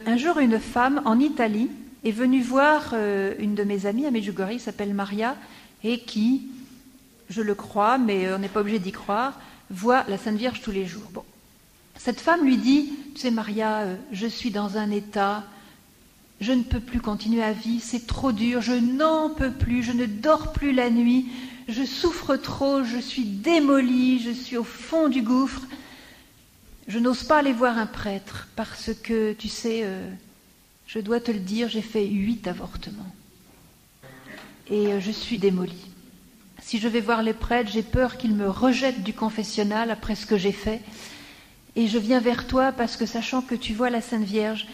Un jour, une femme en Italie est venue voir une de mes amies à Medjugorje, qui s'appelle Maria, et qui, je le crois, mais on n'est pas obligé d'y croire, voit la Sainte Vierge tous les jours. Bon. Cette femme lui dit, tu sais Maria, je suis dans un état, je ne peux plus continuer à vivre, c'est trop dur, je n'en peux plus, je ne dors plus la nuit, je souffre trop, je suis démolie, je suis au fond du gouffre. Je n'ose pas aller voir un prêtre parce que, tu sais, je dois te le dire, j'ai fait 8 avortements. Et je suis démolie. Si je vais voir les prêtres, j'ai peur qu'ils me rejettent du confessionnal après ce que j'ai fait. Et je viens vers toi parce que, sachant que tu vois la Sainte Vierge,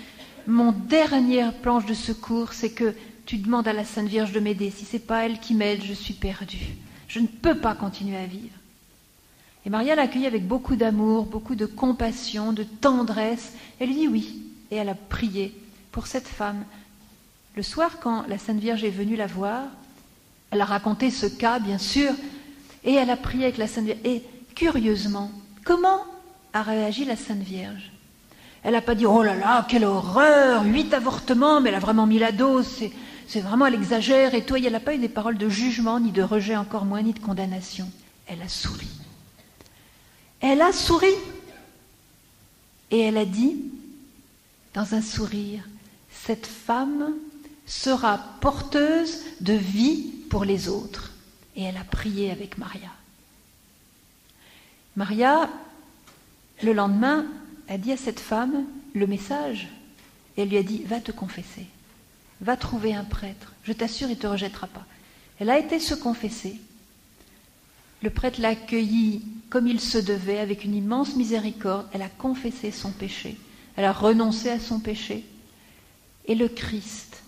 mon dernière planche de secours, c'est que tu demandes à la Sainte Vierge de m'aider. Si ce n'est pas elle qui m'aide, je suis perdue. Je ne peux pas continuer à vivre. Et Maria l'a accueillie avec beaucoup d'amour, beaucoup de compassion, de tendresse. Elle lui dit oui. Et elle a prié pour cette femme. Le soir, quand la Sainte Vierge est venue la voir, elle a raconté ce cas, bien sûr, et elle a prié avec la Sainte Vierge. Et curieusement, comment a réagi la Sainte Vierge? Elle n'a pas dit « Oh là là, quelle horreur, 8 avortements, mais elle a vraiment mis la dose, c'est vraiment, elle exagère et tout. » Elle n'a pas eu des paroles de jugement, ni de rejet, encore moins, ni de condamnation. Elle a souri. Elle a souri. Et elle a dit, dans un sourire, « Cette femme sera porteuse de vie pour les autres. » Et elle a prié avec Maria. Maria, le lendemain, a dit à cette femme le message. Et elle lui a dit, va te confesser. Va trouver un prêtre. Je t'assure, il ne te rejettera pas. Elle a été se confesser. Le prêtre l'a accueillie comme il se devait, avec une immense miséricorde. Elle a confessé son péché. Elle a renoncé à son péché. Et le Christ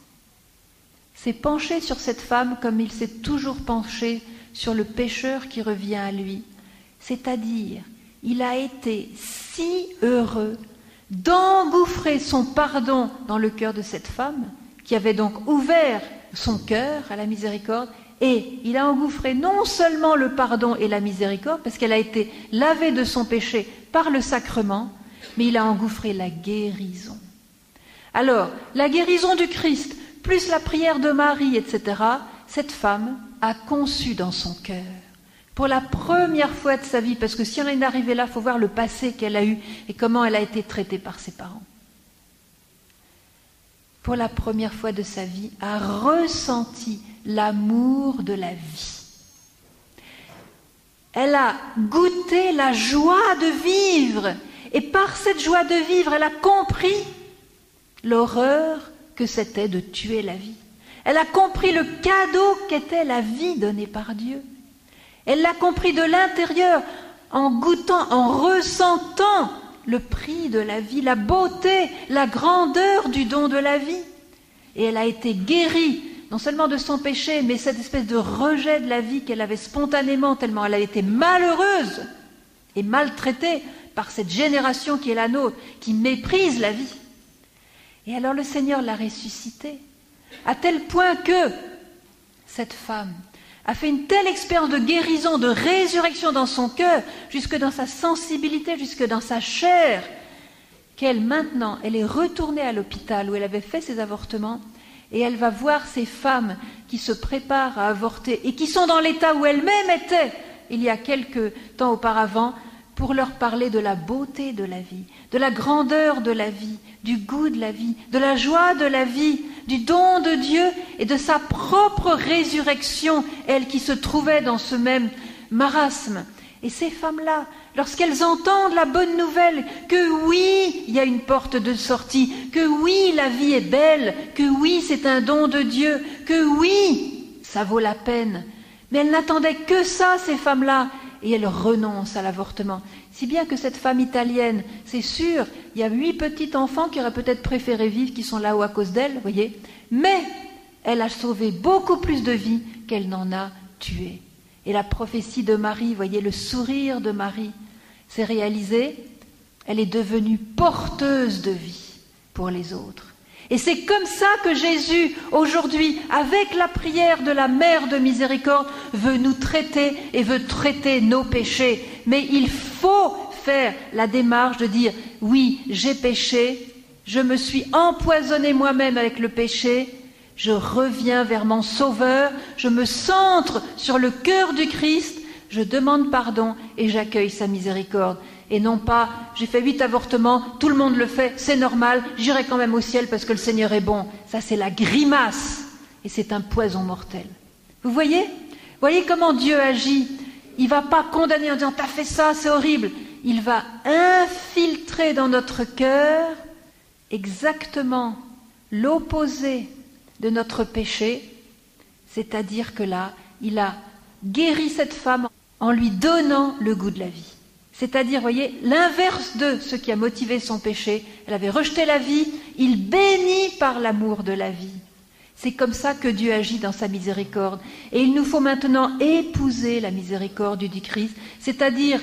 s'est penché sur cette femme comme il s'est toujours penché sur le pécheur qui revient à lui. C'est-à-dire, il a été si heureux d'engouffrer son pardon dans le cœur de cette femme, qui avait donc ouvert son cœur à la miséricorde, et il a engouffré non seulement le pardon et la miséricorde, parce qu'elle a été lavée de son péché par le sacrement, mais il a engouffré la guérison. Alors, la guérison du Christ, plus la prière de Marie, etc., cette femme a conçu dans son cœur, pour la première fois de sa vie, parce que si on est arrivé là, il faut voir le passé qu'elle a eu et comment elle a été traitée par ses parents. Pour la première fois de sa vie, a ressenti l'amour de la vie. Elle a goûté la joie de vivre, et par cette joie de vivre, elle a compris l'horreur que c'était de tuer la vie. Elle a compris le cadeau qu'était la vie donnée par Dieu. Elle l'a compris de l'intérieur, en goûtant, en ressentant le prix de la vie, la beauté, la grandeur du don de la vie. Et elle a été guérie, non seulement de son péché, mais cette espèce de rejet de la vie qu'elle avait spontanément, tellement elle a été malheureuse et maltraitée par cette génération qui est la nôtre, qui méprise la vie. Et alors le Seigneur l'a ressuscitée, à tel point que cette femme a fait une telle expérience de guérison, de résurrection dans son cœur, jusque dans sa sensibilité, jusque dans sa chair, qu'elle maintenant, elle est retournée à l'hôpital où elle avait fait ses avortements, et elle va voir ces femmes qui se préparent à avorter et qui sont dans l'état où elle-même était il y a quelque temps auparavant, pour leur parler de la beauté de la vie, de la grandeur de la vie, du goût de la vie, de la joie de la vie, du don de Dieu et de sa propre résurrection, elle qui se trouvait dans ce même marasme. Et ces femmes-là, lorsqu'elles entendent la bonne nouvelle que oui, il y a une porte de sortie, que oui, la vie est belle, que oui, c'est un don de Dieu, que oui, ça vaut la peine. Mais elles n'attendaient que ça, ces femmes-là, et elles renoncent à l'avortement. Si bien que cette femme italienne, c'est sûr, il y a 8 petits enfants qui auraient peut-être préféré vivre, qui sont là-haut à cause d'elle, voyez, mais elle a sauvé beaucoup plus de vies qu'elle n'en a tué. Et la prophétie de Marie, voyez, le sourire de Marie, s'est réalisé, elle est devenue porteuse de vie pour les autres. Et c'est comme ça que Jésus, aujourd'hui, avec la prière de la Mère de Miséricorde, veut nous traiter et veut traiter nos péchés. Mais il faut faire la démarche de dire, oui, j'ai péché, je me suis empoisonné moi-même avec le péché, je reviens vers mon Sauveur, je me centre sur le cœur du Christ, je demande pardon et j'accueille sa miséricorde. Et non pas, j'ai fait 8 avortements, tout le monde le fait, c'est normal, j'irai quand même au ciel parce que le Seigneur est bon. Ça, c'est la grimace et c'est un poison mortel. Vous voyez comment Dieu agit? Il ne va pas condamner en disant « t'as fait ça, c'est horrible ». Il va infiltrer dans notre cœur exactement l'opposé de notre péché, c'est-à-dire que là, il a guéri cette femme en lui donnant le goût de la vie. C'est-à-dire, voyez, l'inverse de ce qui a motivé son péché. Elle avait rejeté la vie, il bénit par l'amour de la vie. C'est comme ça que Dieu agit dans sa miséricorde. Et il nous faut maintenant épouser la miséricorde du Christ, c'est-à-dire,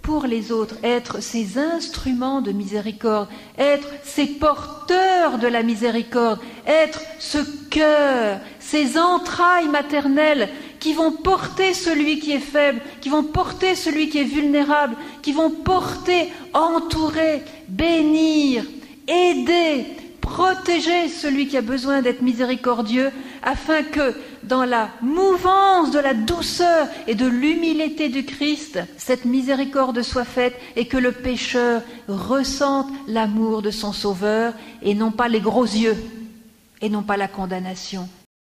pour les autres, être ces instruments de miséricorde, être ces porteurs de la miséricorde, être ce cœur, ces entrailles maternelles qui vont porter celui qui est faible, qui vont porter celui qui est vulnérable, qui vont porter, entourer, bénir, aider, protéger celui qui a besoin d'être miséricordieux, afin que, dans la mouvance de la douceur et de l'humilité du Christ, cette miséricorde soit faite et que le pécheur ressente l'amour de son Sauveur et non pas les gros yeux et non pas la condamnation.